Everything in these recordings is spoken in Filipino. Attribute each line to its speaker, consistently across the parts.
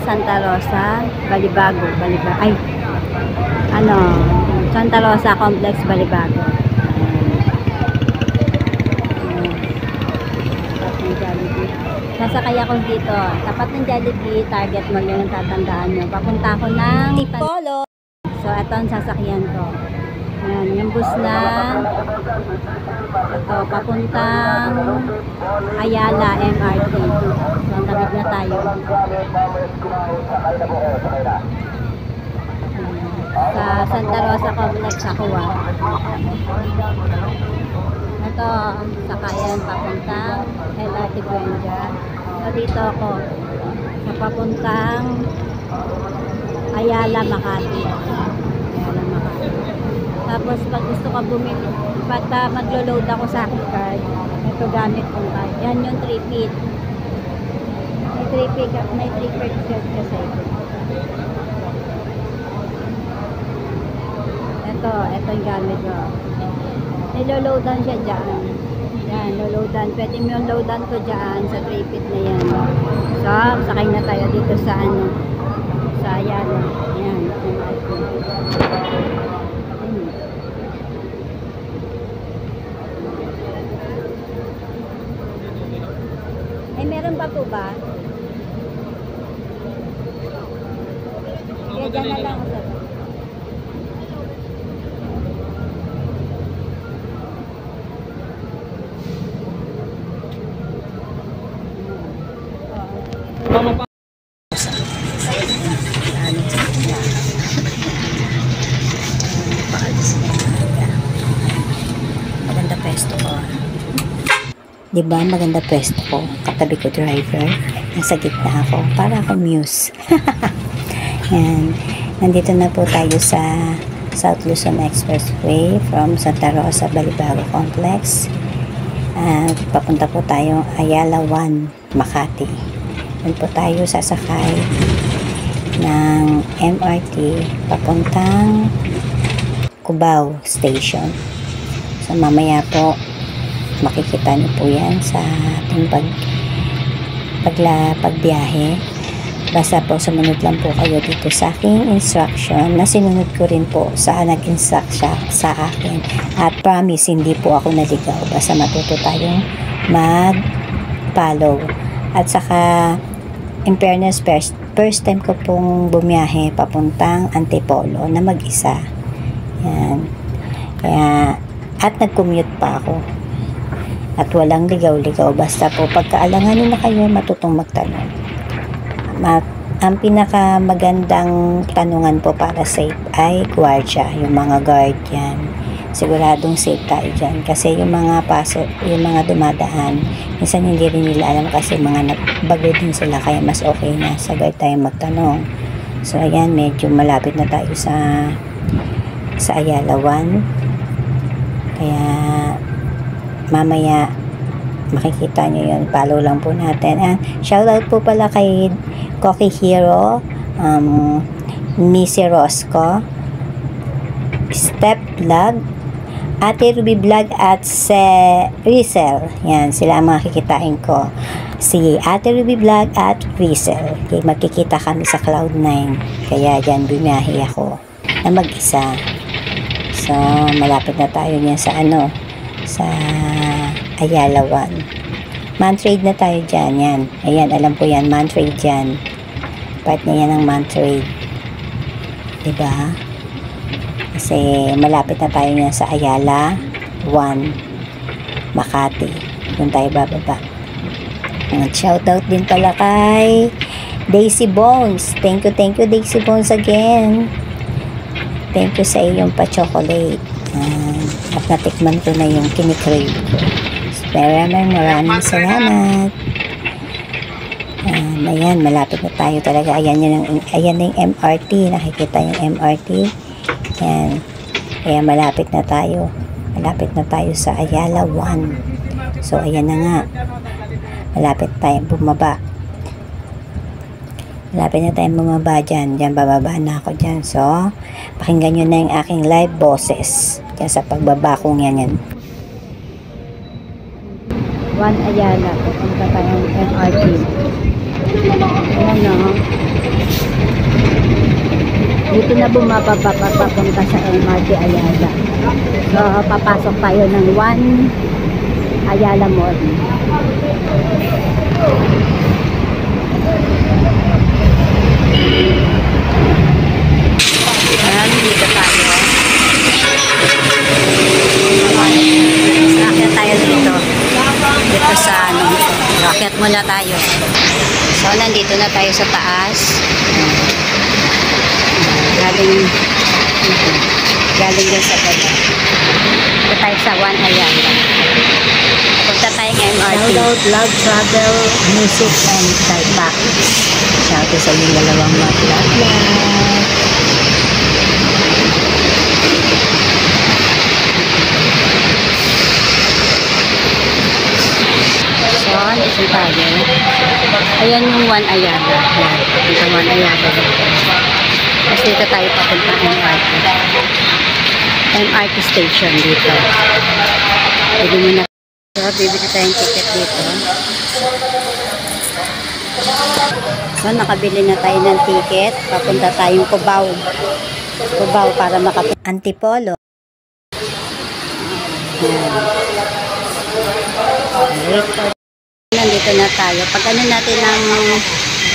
Speaker 1: Santa Rosa, Balibago, ay, Santa Rosa Complex, Balibago. Sasakay ako dito. Tapat ng Jollibee, Target Mall yun ang tatandaan nyo. Papunta ako ng Tipolo. So, ito ang sasakyan ko. Ayan, yung bus na ito, papuntang Ayala MRT. So, ang tawid na tayo. Sa Santa Rosa Complex ako Ito, sakayan papuntang LRT Buendia. So, dito ako sa papuntang Ayala, Makati. Tapos, pag gusto ka bumili, pagka maglo-load ako sa aking card, ito gamit kong card. Yan yung 3-feet. May 3-feet kasi. Ito yung gamit ko. Niloloadan siya dyan. Yan, loloadan. Pwede mo yung loadan ko dyan sa 3-feet na yan. So, sakay na tayo dito sa sa Ayala. Yan. Ay, meron pa po ba? Kaya dyan na lang ako sa maganda pwesto ko. Diba maganda pwesto ko? Katabi ko driver. Nasa gitna ako. Para ako muse. Yan. Nandito na po tayo sa South Luzon Expressway from Santa Rosa, Balibago Complex. Papunta po tayo Ayala 1, Makati. Doon po tayo sasakay ng MRT papuntang Cubao Station. So mamaya po makikita niyo po yan sa ating pagbiyahe. Basta po sumunod lang po kayo dito sa aking instruction na sinunod ko rin po sa nag-instruct siya sa akin. At promise, hindi po ako naligaw. Basta matuto tayong mag-follow. At saka, in fairness, first time ko pong bumiyahe papuntang Antipolo na mag-isa. Yan. Kaya, at nag-commute pa ako. At walang ligaw-ligaw. Basta po, pagkaalanganin na kayo, matutong magtanong. Ang pinakamagandang tanungan po para safe ay gwardiya, yung mga guard yan. Siguradong safe tayo dyan. Kasi yung mga dumadaan, minsan hindi rin nila alam kasi mga bago din sila, kaya mas okay na sa guard tayo magtanong. So ayan, medyo malapit na tayo sa Ayala 1. Kaya mamaya makikita nyo yun. Follow lang po natin. And shoutout po pala kay Cocky Hero, Missy Rosco, Step Vlog, Ate Ruby Vlog at Rizel. Yan, sila ang makikitain ko. Si Ate Ruby Vlog at Rizel. Magkikita kami sa Cloud9. Kaya dyan bumiyahe ako na mag-isa. So, malapit na tayo niyan sa Ayala 1. Man-trade na tayo dyan. Yan. Ayan, alam ko yan. Man-trade dyan. Part na yan ng man-trade. Diba? Kasi malapit na tayo niyan sa Ayala 1, Makati. Doon tayo bababa. At shoutout din pala kay Daisy Bones. Thank you Daisy Bones again. Thank you sa iyong pa-chocolate. At natikman ko na yung kinikrave ko. Maraming salamat. Ayan, malapit na tayo talaga. Ayan na yung MRT. Nakikita yung MRT. Ayan. Kaya malapit na tayo. Malapit na tayo sa Ayala 1. So, ayan na nga. Malapit tayo bumaba. Malapit na tayo bumaba dyan. Dyan, bababa na ako dyan. So, pakinggan nyo na yung aking live boses. Kaya sa pagbaba kong yan. 1 Ayala. Papunta tayong MRT. Ayan o. Dito na bumababa papunta sa MRT Ayala. So, papasok tayo ng 1 Ayala Mall. Ayan, dito tayo. Akyat tayo dito. Dito sa ano. Akyat muna tayo. So, nandito na tayo sa taas. Galing din sa baba. Dito tayo sa 1 Ayala. Punta tayo ng MRT. Shoutout, love, travel, music, and side back. Shoutout sa inyong dalawang mag-love. So, dito tayo. Ayan yung 1 Ayala. Ayan, dito 1 Ayala. Tapos dito tayo papunta MRT. MRT station dito. Pwede mo na. So, bibili tayong ticket dito. So, nakabili na tayo ng ticket. Papunta tayong Cubao. Cubao para makapunta. Antipolo. Ayan. Nandito na tayo. Pag ano natin ng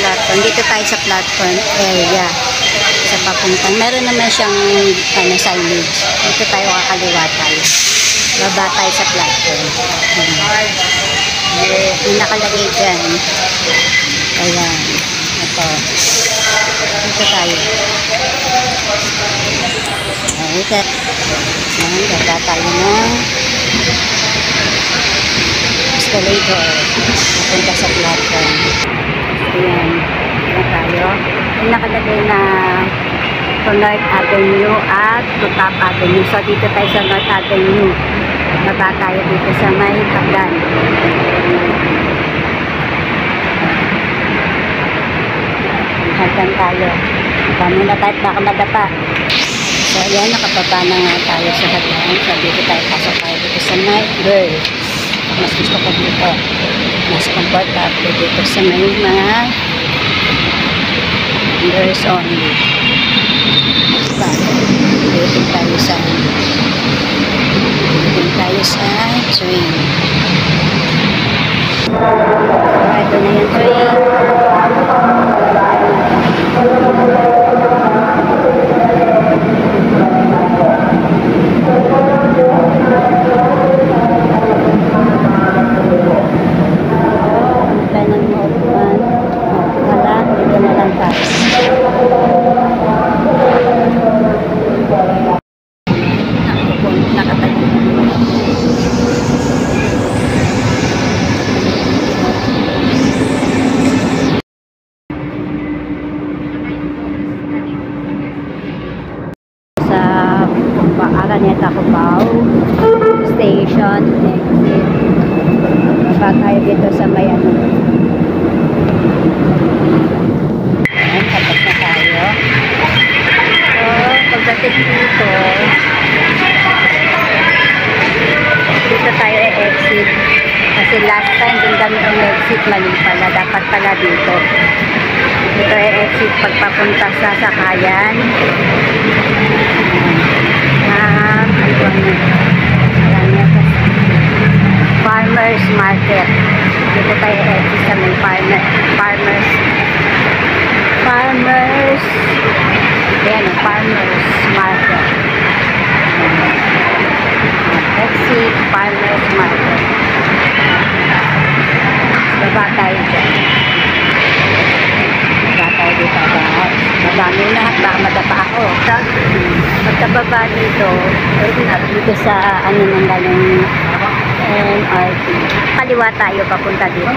Speaker 1: platform, dito tayo sa platform area. Sa papuntang. Meron naman siyang signage. Dito tayo kakaliwa tayo. Baba tayo sa platform. Yung nakalagay dyan. Ayan. Ito. Dito tayo. Dito. Ayan. Baba tayo ng escalator. Punta sa platform. Ayan. Dito tayo. Yung nakalagay na to North Avenue at to Top Avenue. So, dito tayo sa North Avenue. Baba tayo dito sa may hagdan. Hagdan tayo. Baba muna tayo, baka madapa. So, ayan, nakababa na nga tayo sa hagdan. So, dito tayo, pasok tayo dito sa night girl. Mas gusto ko dito. Mas comfortable dito sa may mga girls only. Dito tayo sa train. So, ito na yung train. Ganang maupuan. Wala, dito na lang tayo. Araneta Cubao Station exit. Baba tayo dito sa may ano. Ayan, tapos na tayo. So, pagdating dito, dito tayo exit. Kasi last time dun kami ang exit, mali pala. Dapat pala dito. Dito exit pagpapunta sa Sakayan. Farmers Market. Dito tayo exit sa may farmers. Ayan, Farmers Market. Exit Farmers Market. Baba tayo dyan. Baba tayo dito. Madami na. Baka madapa ako. Pagkababa dito sa ano nang galing MRT. Kaliwa tayo papunta dito.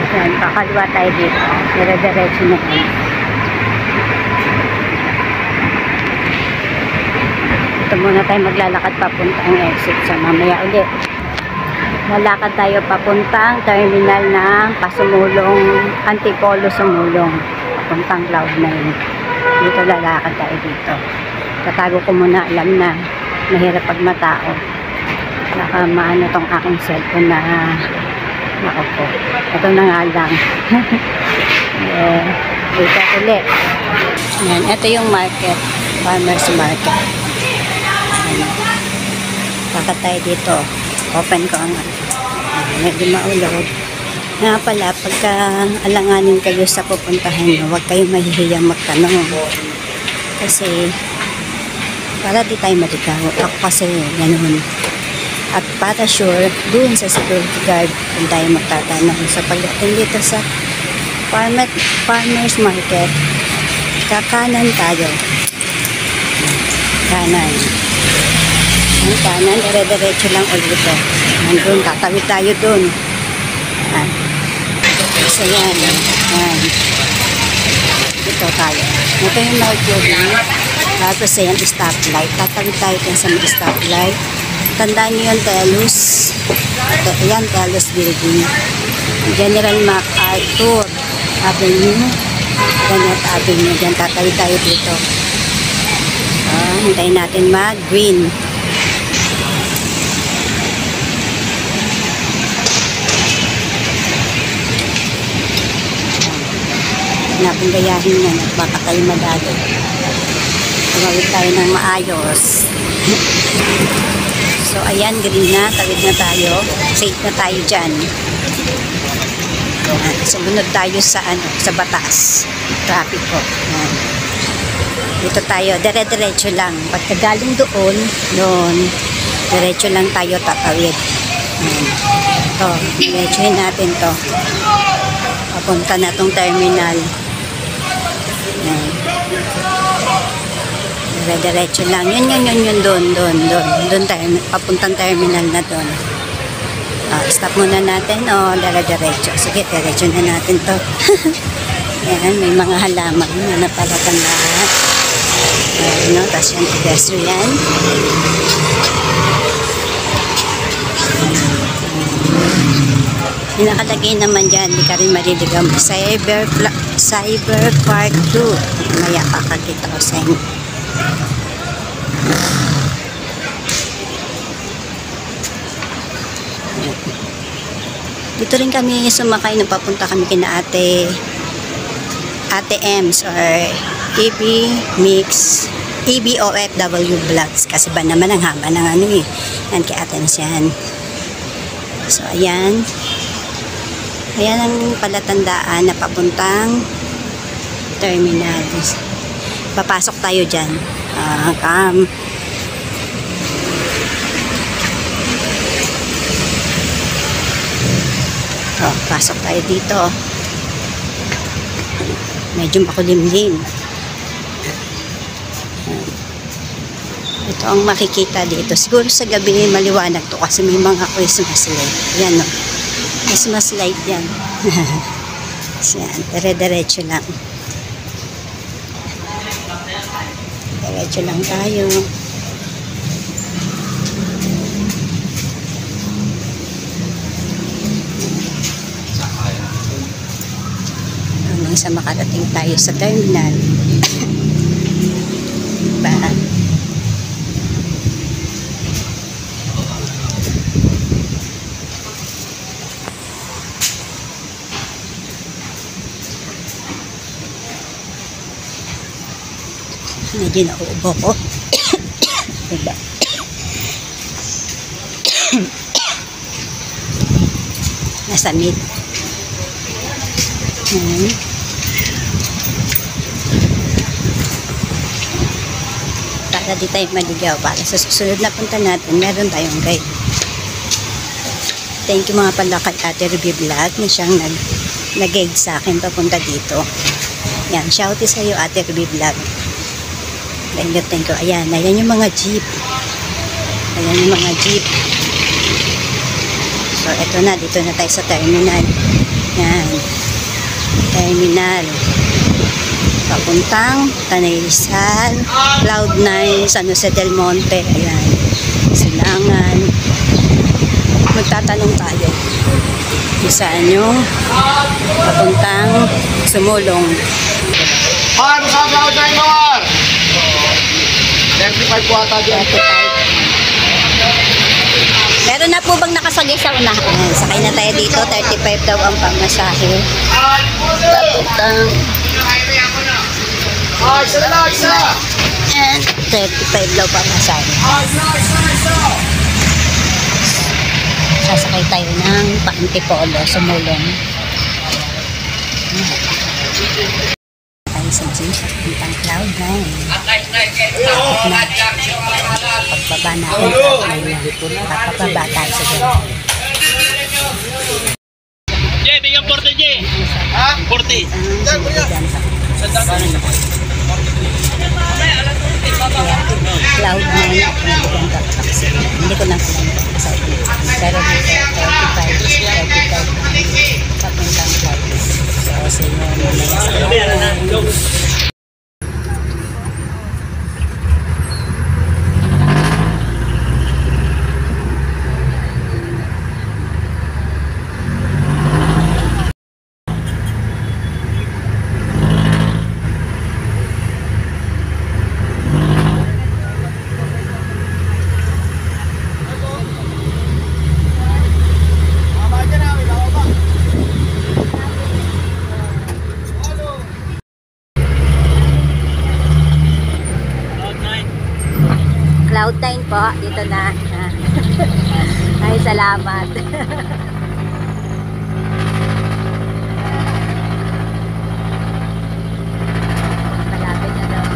Speaker 1: Ayan, kakaliwa tayo dito. Dire-diretso na tayo. Ito muna tayo maglalakad papunta ang exit sa mamaya ulit. Lalakad tayo papuntang terminal ng Pasumulong, Antipolo Sumulong. Papuntang Cloud9. Dito lalakad tayo dito. Tatago ko muna, alam na mahirap pag matao. Baka maano tong aking cellphone na Ako po. Ito na nga lang. Ito ulit. Ayan, ito yung market. Farmers market. Ayan. Baka tayo dito. Open ko ang medyo maulog. Nga pala, pagka alanganin kayo sa pupuntahan nyo, huwag kayong mahihiyang magtanong. Kasi, para di tayo maligaw. Ako kasi, ganun. At para sure, doon sa security guard, kung tayo magtatanong. So, pagdating dito sa farmers market, kakanan tayo. Kanan. Ang kanan, dire-diretso lang ulit ito. Nandun, tatawid tayo dun. So, yan. Yan. Ito tayo. Ito yung Mercury. Tapos, yan, stoplight. Tatawid tayo dun sa stoplight. Tandaan nyo yung Telus. Ito, yan, Telus Building. General MacArthur Avenue. Ganyan Avenue. Diyan, tatawid tayo dito. Hintayin natin mag-green. Natin gayahin yan at baka tayo madalo. Tumawid tayo ng maayos. So, ayan, green na. Tawid na tayo. Safe na tayo dyan. Sumunod tayo sa, sa batas. Traffic ko. Ayan. Dito tayo. Dire-diretso lang. Pagka galing doon, diretso lang tayo tatawid. Ayan. Ito, diretsohin natin to. Papunta na tong terminal. Ayan. Diretso lang. Yun, doon tayo, papuntang terminal na doon. Stop muna natin. Diretso. Sige, diretso na natin to. Ayan, may mga halaman na napalatandaan. Ayan, tapos yan, pedestrian. Yung nakalagay naman dyan, hindi ka rin maliligaw. Cyber Park 2. Maya kakakita ko sa inyo. Dito rin kami sumakay nung papunta kami kina Ate Ems or EBOFW Vlogs kasi ba naman ang haba ng yan kay Ate Ems yan. So ayan ang palatandaan na papuntang terminal. Papasok tayo dyan. Pasok tayo dito. Medyo makulimlim. Ito ang makikita dito. Siguro sa gabi maliwanag to kasi may mga Christmas light. Yan, no? Christmas light yan. Yan, dire-diretso lang. Diretso lang tayo. Hanggang sa makarating tayo sa terminal. Diba? Medyo nauubo ko. Diba? Nasa mid. Para di tayo maligaw. Para sa susunod na punta natin, meron tayong guide. Thank you mga pala kay Ate Ruby Vlog na siyang nag-guide sa akin papunta dito. Yan, shouty sa iyo Ate Ruby Vlog. Thank you. Ayan yung mga jeep. Ayan yung mga jeep. So, eto na. Dito na tayo sa terminal. Yan. Terminal. Papuntang Tanay Rizal, Cloud9, San Jose del Monte. Ayan. Silangan. Magtatanong tayo. Saan yung papuntang Sumulong.
Speaker 2: Ay, masabi ako sa inyo! 35 po ata dyan.
Speaker 1: 35 Meron na po bang nakasagay sa una? Ayan, sakay na tayo dito. 35 daw ang pamasahe. Papuntang
Speaker 2: Isa na lang, isa!
Speaker 1: and 35 daw pamasahe. Sasakay tayo ng Antipolo, sumulong. Tayo sa gym sa puntang Cloud9. Pagbaba natin papababa tayo sa gym.
Speaker 3: Jay, bigyan 40, Jay.
Speaker 2: Ha?
Speaker 3: 40.
Speaker 1: Cloud9 hindi ko lang pero dito 35 papuntang Cloud9. So sa inyo mamaya sa Cloud9. Cloud9 po, dito na. Ay, salamat. Malapit na daw.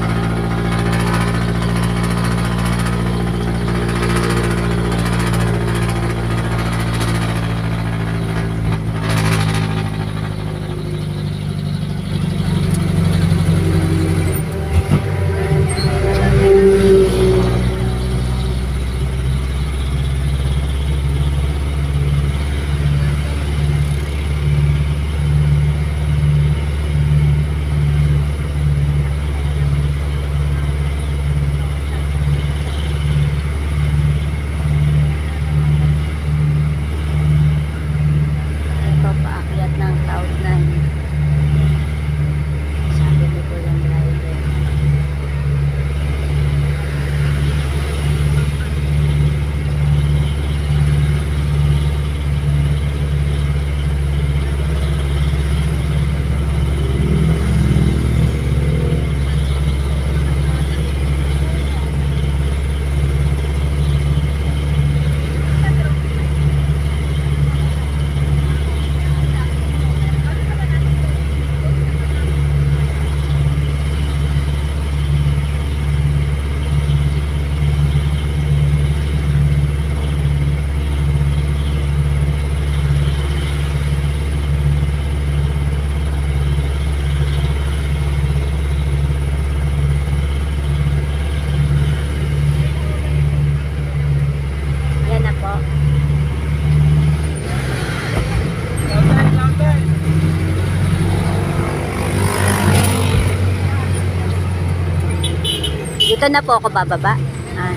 Speaker 1: Dito na po ako bababa.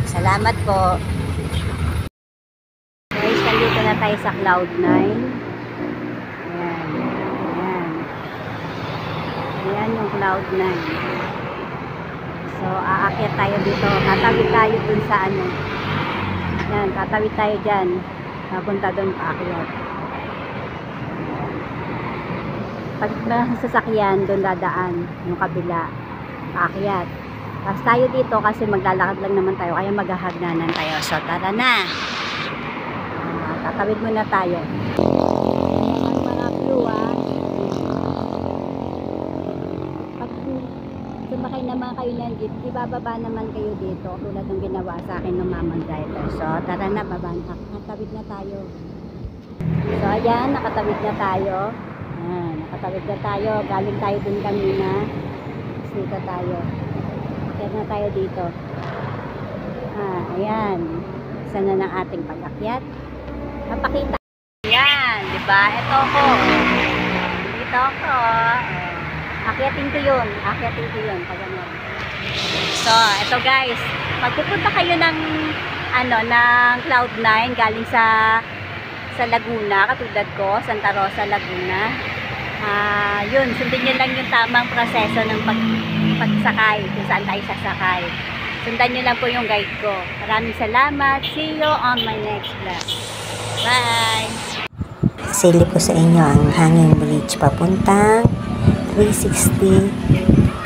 Speaker 1: Salamat po. Guys, nandito na tayo sa Cloud9. Ayan. Ayan. Ayan yung Cloud9. So, aakyat tayo dito. Tatawid tayo dun sa ano. Ayan, tatawid tayo dyan. Papunta dun paakyat. Pag sasakyan, dun dadaan. Yung kabila. Paakyat. Tapos tayo dito kasi maglalakad lang naman tayo, kaya maghahagdanan tayo. So tara na. Tatawid muna tayo. Mga view Pag sumakay naman kayo ng jeep, ibababa naman kayo dito tulad ng ginawa sa akin ng mamang driver. So tara na, nakatawid na tayo. So ayan, nakatawid na tayo. Nakatawid na tayo. Galing tayo dun kanina. Dito tayo. Akyat na tayo dito. Ayan. Isa na ng ating pag-akyat. Napakita. Ayan, di ba? Ito ko. Dito ko. Akyatin ko yun. Akyatin ko yun. Pag ano. So, ito guys. Magpupunta kayo ng ng Cloud9 galing sa Laguna, katulad ko, Santa Rosa, Laguna. Yun, sundin nyo lang yung tamang proseso ng pagsakay, kung saan tayo sasakay. Sundan nyo lang po yung guide ko. Maraming salamat. See you on my next vlog. Bye! Silip ko sa inyo ang hanging bridge papuntang 360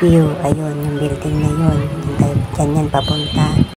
Speaker 1: view. Ayun, yung building na yun. Diyan yan papunta.